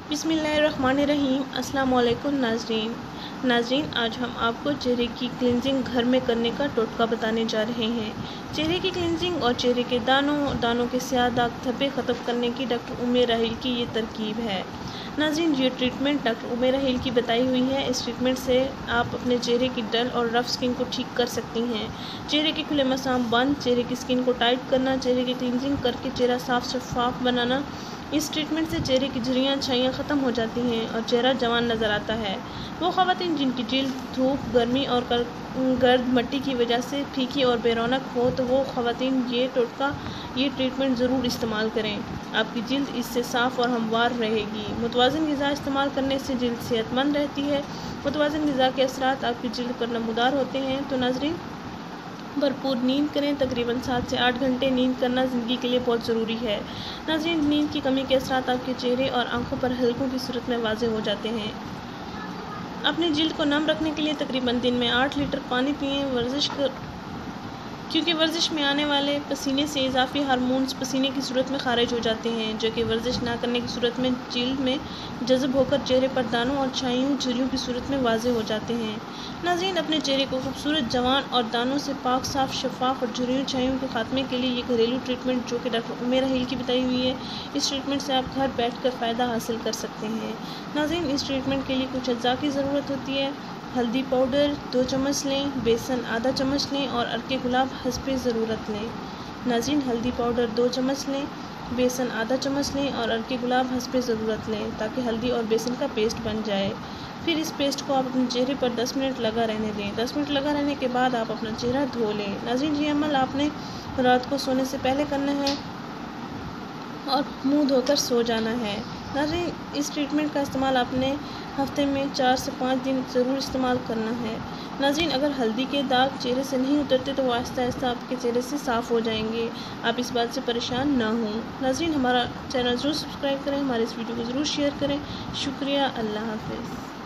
बिस्मिल्लाहिर्रहमानिर्रहीम। अस्सलाम वालेकुम नाज़रीन, आज हम आपको चेहरे की क्लिनजिंग घर में करने का टोटका बताने जा रहे हैं। चेहरे की क्लिनजिंग और चेहरे के दानों के स्याह दाग धब्बे ख़त्म करने की डॉक्टर उम्मे राहील की ये तरकीब है। नाज़रीन, ये ट्रीटमेंट डॉक्टर उम्मे राहील की बताई हुई है। इस ट्रीटमेंट से आप अपने चेहरे की डल और रफ स्किन को ठीक कर सकती हैं। चेहरे के खुले मसाम बंद, चेहरे की स्किन को टाइट करना, चेहरे की क्लिनजिंग करके चेहरा साफ शफाफ बनाना। इस ट्रीटमेंट से चेहरे की झुर्रियाँ छाइयाँ ख़त्म हो जाती हैं और चेहरा जवान नज़र आता है। वो ख़वातीन जिनकी जिल्द धूप, गर्मी और गर्द मट्टी की वजह से फीकी और बेरौनक हो, तो वो ख़वातीन ये ट्रीटमेंट ज़रूर इस्तेमाल करें। आपकी जिल्द इससे साफ़ और हमवार रहेगी। मुतवाज़िन ग़िज़ा इस्तेमाल करने से जिल्द सेहतमंद रहती है। मुतवाज़िन ग़िज़ा के असरात आपकी जिल्द पर नमूदार होते हैं। तो नाज़रीन, भरपूर नींद करें। तकरीबन 7 से 8 घंटे नींद करना ज़िंदगी के लिए बहुत ज़रूरी है। नाज़रीन, नींद की कमी के असरात आपके चेहरे और आंखों पर हलकों की सूरत में वाज़े हो जाते हैं। अपनी जिल्द को नम रखने के लिए तकरीबन दिन में 8 लीटर पानी पिएं। क्योंकि वर्जिश में आने वाले पसीने से इजाफी हार्मोन्स पसीने की सूरत में खारिज हो जाते हैं, जो कि वर्जिश ना करने की सूरत में जिल्द में जज़ब होकर चेहरे पर दानों और छाइयों झुर्रियों की सूरत में वाज़े हो जाते हैं। नाज़रीन, अपने चेहरे को खूबसूरत, जवान और दानों से पाक, साफ, शफाफ और झुर्रियों छाइयों के खात्मे के लिए ये घरेलू ट्रीटमेंट, जो कि डॉक्टर उम्मे राहील की बताई हुई है, इस ट्रीटमेंट से आप घर बैठ कर फ़ायदा हासिल कर सकते हैं। नाज़रीन, इस ट्रीटमेंट के लिए कुछ अज्जा की ज़रूरत होती है। हल्दी पाउडर 2 चम्मच लें, बेसन आधा चम्मच लें और अर्के गुलाब हस्बे ज़रूरत लें। नाज़रीन, हल्दी पाउडर 2 चम्मच लें, बेसन आधा चम्मच लें और अर्के गुलाब हस्बे ज़रूरत लें, ताकि हल्दी और बेसन का पेस्ट बन जाए। फिर इस पेस्ट को आप अपने चेहरे पर 10 मिनट लगा रहने दें। 10 मिनट लगा रहने के बाद आप अपना चेहरा धो लें। नाज़रीन, ये अमल आपने रात को सोने से पहले करना है और मुंह धोकर सो जाना है। नाज़रीन, इस ट्रीटमेंट का इस्तेमाल आपने हफ्ते में 4 से 5 दिन ज़रूर इस्तेमाल करना है। नाज़रीन, अगर हल्दी के दाग चेहरे से नहीं उतरते तो वो आहिस्ता आहिस्ता आपके चेहरे से साफ़ हो जाएंगे। आप इस बात से परेशान ना हों। नाज़रीन, हमारा चैनल ज़रूर सब्सक्राइब करें, हमारे इस वीडियो को ज़रूर शेयर करें। शुक्रिया। अल्लाह हाफ़िज़।